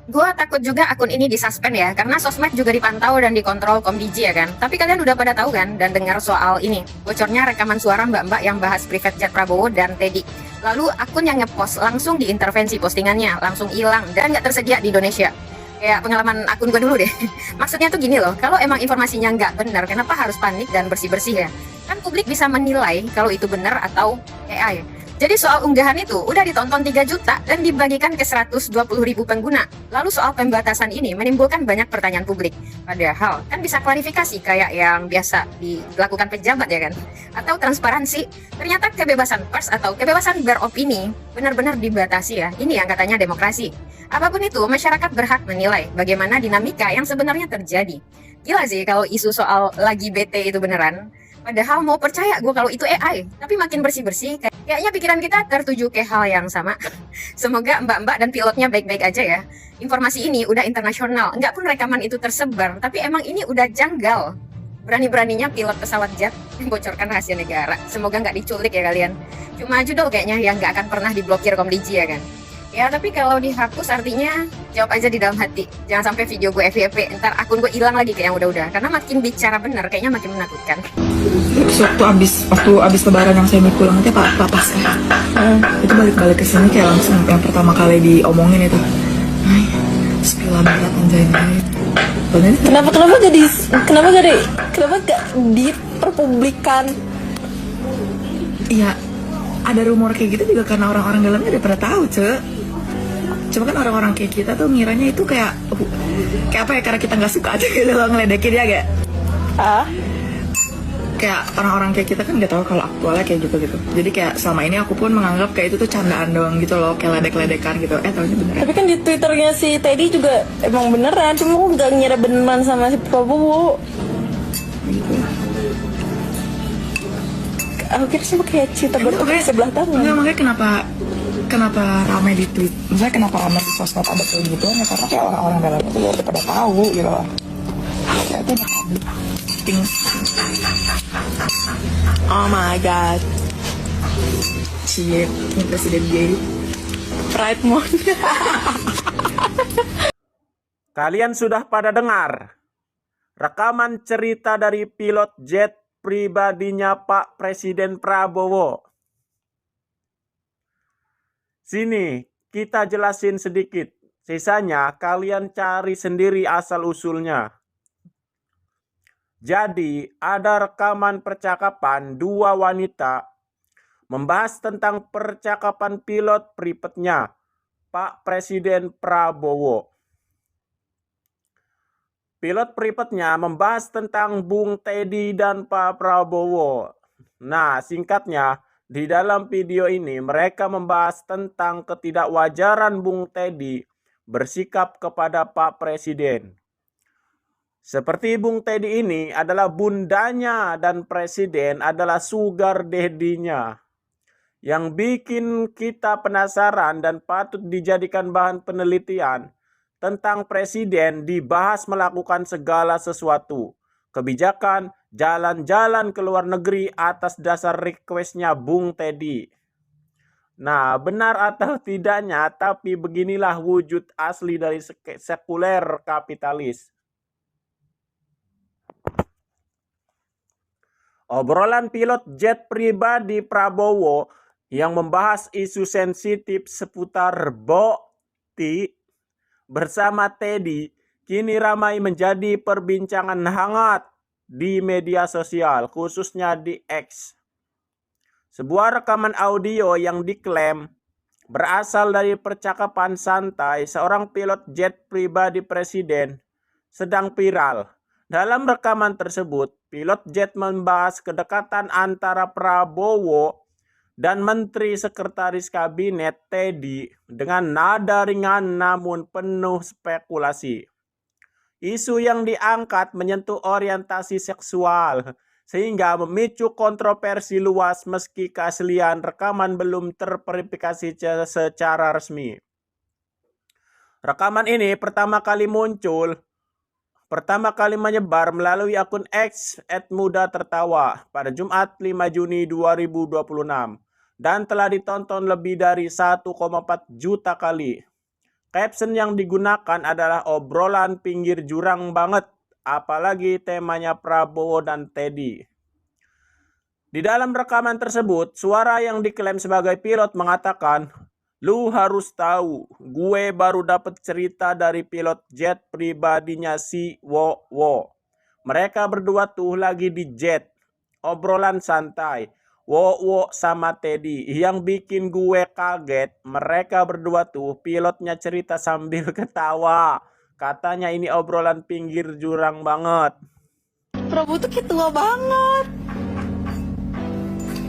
Gua takut juga akun ini disuspend ya, karena sosmed juga dipantau dan dikontrol Komdiji ya kan. Tapi kalian udah pada tahu kan dan dengar soal ini, bocornya rekaman suara mbak-mbak yang bahas private chat Prabowo dan Teddy. Lalu akun yang ngepost langsung diintervensi postingannya, langsung hilang dan nggak tersedia di Indonesia. Kayak pengalaman akun gue dulu deh. Maksudnya tuh gini loh, kalau emang informasinya nggak benar, kenapa harus panik dan bersih-bersih ya? Kan publik bisa menilai kalau itu benar atau AI. Jadi soal unggahan itu udah ditonton 3 juta dan dibagikan ke 120.000 pengguna. Lalu soal pembatasan ini menimbulkan banyak pertanyaan publik. Padahal kan bisa klarifikasi kayak yang biasa dilakukan pejabat ya kan. Atau transparansi. Ternyata kebebasan pers atau kebebasan beropini benar-benar dibatasi ya. Ini yang katanya demokrasi. Apapun itu, masyarakat berhak menilai bagaimana dinamika yang sebenarnya terjadi. Gila sih kalau isu soal lagi bete itu beneran. Padahal mau percaya gue kalau itu AI, tapi makin bersih-bersih, kayaknya pikiran kita tertuju ke hal yang sama. Semoga mbak-mbak dan pilotnya baik-baik aja ya. Informasi ini udah internasional, nggak pun rekaman itu tersebar, tapi emang ini udah janggal. Berani-beraninya pilot pesawat jet membocorkan rahasia negara. Semoga nggak diculik ya kalian. Cuma judul kayaknya yang nggak akan pernah diblokir Komdiji ya kan. Ya tapi kalau dihapus artinya jawab aja di dalam hati. Jangan sampai video gue FYP, ntar akun gue hilang lagi kayak yang udah-udah. Karena makin bicara bener kayaknya makin menakutkan. Waktu abis lebaran yang saya pulang itu pak pas itu balik ke sini kayak langsung yang pertama kali diomongin itu, ay, sepilah berat anjay. Kenapa gak diperpublikkan? Iya, ada rumor kayak gitu juga karena orang-orang dalamnya udah pada tahu, cuma kan orang-orang kayak kita tuh ngiranya itu kayak apa ya, karena kita nggak suka aja gitu loh ngeledekin ya gak? Kayak orang-orang kayak kita kan nggak tahu kalau aktualnya kayak gitu. Jadi kayak selama ini aku pun menganggap kayak itu tuh candaan doang gitu loh, kayak ledek-ledekan gitu. Taunya beneran. Tapi kan di Twitternya si Teddy juga emang beneran, cuma aku gak ngira beneran sama si Prabowo. Gitu. Aku kira sih kayak cerita bertukar sebelah tangan. Enggak, makanya kenapa ramai di tweet, misalnya kenapa ramai di sosmed ada kayak gitu ya, karena kayak orang-orang dalam itu udah pada tahu gitu loh. Kayak itu Oh my god, cie, ini presiden gay. Pride Month. Kalian sudah pada dengar rekaman cerita dari pilot jet pribadinya Pak Presiden Prabowo. Sini kita jelasin sedikit. Sisanya kalian cari sendiri asal-usulnya. Jadi ada rekaman percakapan dua wanita membahas tentang percakapan pilot private-nya Pak Presiden Prabowo. Pilot private-nya membahas tentang Bung Teddy dan Pak Prabowo. Nah, singkatnya, di dalam video ini mereka membahas tentang ketidakwajaran Bung Teddy bersikap kepada Pak Presiden. Seperti Bung Teddy ini adalah bundanya dan Presiden adalah sugar daddy-nya. Yang bikin kita penasaran dan patut dijadikan bahan penelitian tentang Presiden dibahas melakukan segala sesuatu. Kebijakan jalan-jalan ke luar negeri atas dasar requestnya Bung Teddy. Nah, benar atau tidaknya, tapi beginilah wujud asli dari sekuler kapitalis. Obrolan pilot jet pribadi Prabowo yang membahas isu sensitif seputar Bokti bersama Teddy kini ramai menjadi perbincangan hangat di media sosial, khususnya di X. Sebuah rekaman audio yang diklaim berasal dari percakapan santai seorang pilot jet pribadi presiden sedang viral. Dalam rekaman tersebut, pilot jet membahas kedekatan antara Prabowo dan Menteri Sekretaris Kabinet Teddy dengan nada ringan namun penuh spekulasi. Isu yang diangkat menyentuh orientasi seksual sehingga memicu kontroversi luas meski keaslian rekaman belum terverifikasi secara resmi. Rekaman ini pertama kali menyebar melalui akun X @mudatertawa pada Jumat 5 Juni 2026 dan telah ditonton lebih dari 1,4 juta kali. Caption yang digunakan adalah obrolan pinggir jurang banget, apalagi temanya Prabowo dan Teddy. Di dalam rekaman tersebut, suara yang diklaim sebagai pilot mengatakan, "Lu harus tahu, gue baru dapet cerita dari pilot jet pribadinya si Wo. Mereka berdua tuh lagi di jet, obrolan santai. Wo sama Teddy. Yang bikin gue kaget, mereka berdua tuh pilotnya cerita sambil ketawa. Katanya ini obrolan pinggir jurang banget." Prabowo tuh kayak tua banget.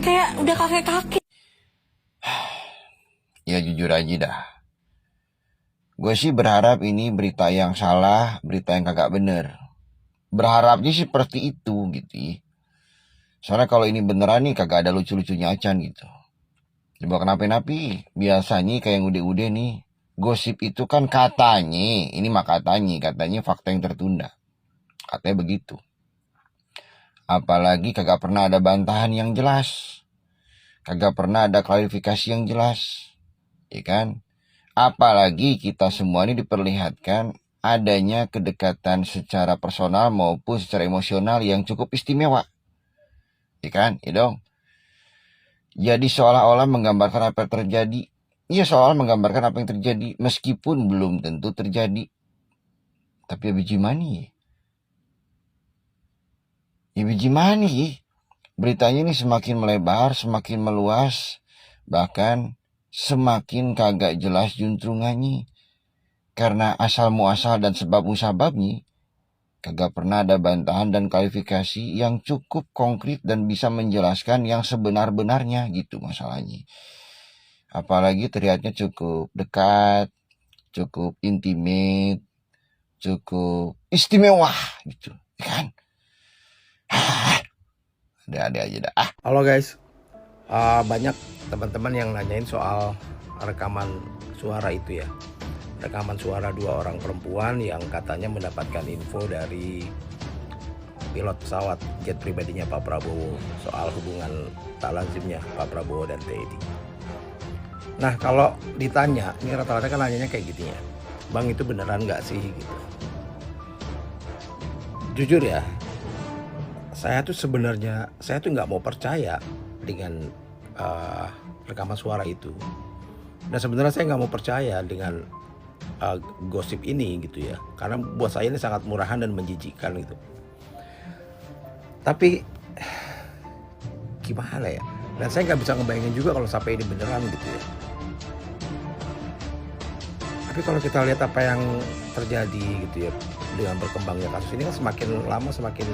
Kayak udah kakek-kakek. Ya jujur aja dah. Gue sih berharap ini berita yang salah, berita yang kagak bener. Berharapnya sih seperti itu gitu ya. Soalnya kalau ini beneran nih kagak ada lucu-lucunya acan gitu. Coba kenapa-napi. Biasanya kayak yang udah-udah nih. Gosip itu kan katanya, ini mah katanya fakta yang tertunda. Katanya begitu. Apalagi kagak pernah ada bantahan yang jelas. Kagak pernah ada klarifikasi yang jelas. Ya kan? Apalagi kita semua ini diperlihatkan adanya kedekatan secara personal maupun secara emosional yang cukup istimewa. Ya kan? Ya dong. Jadi seolah-olah menggambarkan apa yang terjadi. Iya, seolah menggambarkan apa yang terjadi meskipun belum tentu terjadi. Tapi ya biji mani. Ya biji mani. Beritanya ini semakin melebar, semakin meluas, bahkan semakin kagak jelas juntrungannya. Karena asal muasal dan sebab musababnya, kagak pernah ada bantahan dan klarifikasi yang cukup konkret dan bisa menjelaskan yang sebenar-benarnya gitu masalahnya. Apalagi terlihatnya cukup dekat, cukup intimate, cukup istimewa gitu, kan? Ada aja dah. Halo guys, banyak teman-teman yang nanyain soal rekaman suara itu ya. Rekaman suara 2 orang perempuan yang katanya mendapatkan info dari pilot pesawat jet pribadinya Pak Prabowo soal hubungan tak lazimnya Pak Prabowo dan Teddy. Nah kalau ditanya, ini rata-rata kan nanyanya kayak gini ya, Bang itu beneran gak sih gitu. Jujur ya, saya tuh nggak mau percaya dengan rekaman suara itu. Dan sebenarnya saya nggak mau percaya dengan gosip ini gitu ya, karena buat saya ini sangat murahan dan menjijikkan gitu. Tapi gimana ya? Dan saya nggak bisa ngebayangin juga kalau sampai ini beneran gitu ya. Tapi kalau kita lihat apa yang terjadi gitu ya dengan berkembangnya kasus ini kan semakin lama semakin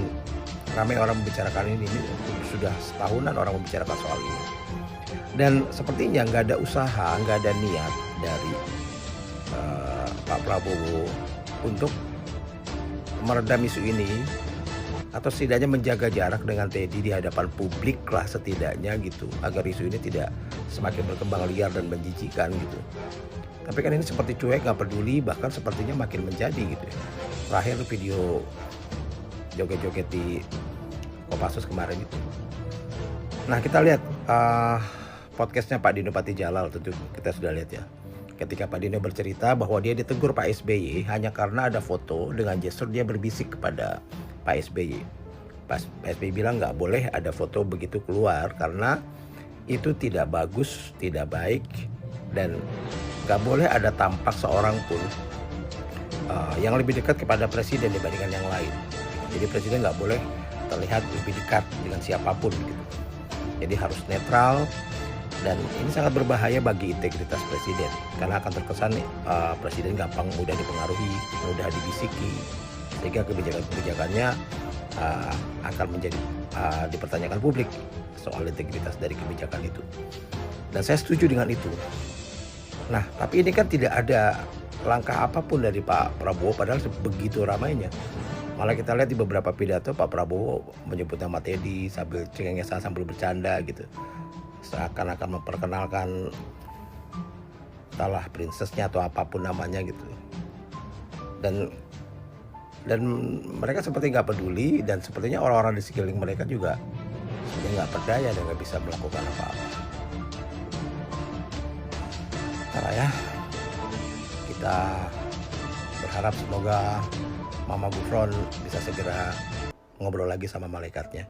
ramai orang membicarakan ini sudah setahunan orang membicarakan soal ini. Dan sepertinya nggak ada usaha, nggak ada niat dari Pak Prabowo untuk meredam isu ini atau setidaknya menjaga jarak dengan Teddy di hadapan publik lah setidaknya gitu, agar isu ini tidak semakin berkembang liar dan menjijikan gitu. Tapi kan ini seperti cuek, nggak peduli, bahkan sepertinya makin menjadi gitu ya. Terakhir video joget-joget di Kopassus kemarin itu. Nah kita lihat podcastnya Pak Dino Patijalal, tentu kita sudah lihat ya. Ketika Pak Dino bercerita bahwa dia ditegur Pak SBY hanya karena ada foto dengan gestur dia berbisik kepada Pak SBY. Pak SBY bilang nggak boleh ada foto begitu keluar karena itu tidak bagus, tidak baik, dan nggak boleh ada tampak seorang pun yang lebih dekat kepada presiden dibandingkan yang lain. Jadi presiden nggak boleh terlihat lebih dekat dengan siapapun gitu. Jadi harus netral, dan ini sangat berbahaya bagi integritas presiden karena akan terkesan presiden gampang mudah dipengaruhi, mudah dibisiki, sehingga kebijakan-kebijakannya akan menjadi dipertanyakan publik soal integritas dari kebijakan itu. Dan saya setuju dengan itu. Nah, tapi ini kan tidak ada langkah apapun dari Pak Prabowo padahal begitu ramainya. Malah kita lihat di beberapa pidato Pak Prabowo menyebut nama Teddy sambil cengengesan sambil bercanda gitu. Seakan-akan memperkenalkan entahlah princessnya atau apapun namanya gitu. Dan mereka seperti nggak peduli, dan sepertinya orang-orang di sekeliling mereka juga seperti nggak berdaya dan nggak bisa melakukan apa-apa. Karena ya kita Kita berharap semoga Mama Gufron bisa segera ngobrol lagi sama malaikatnya.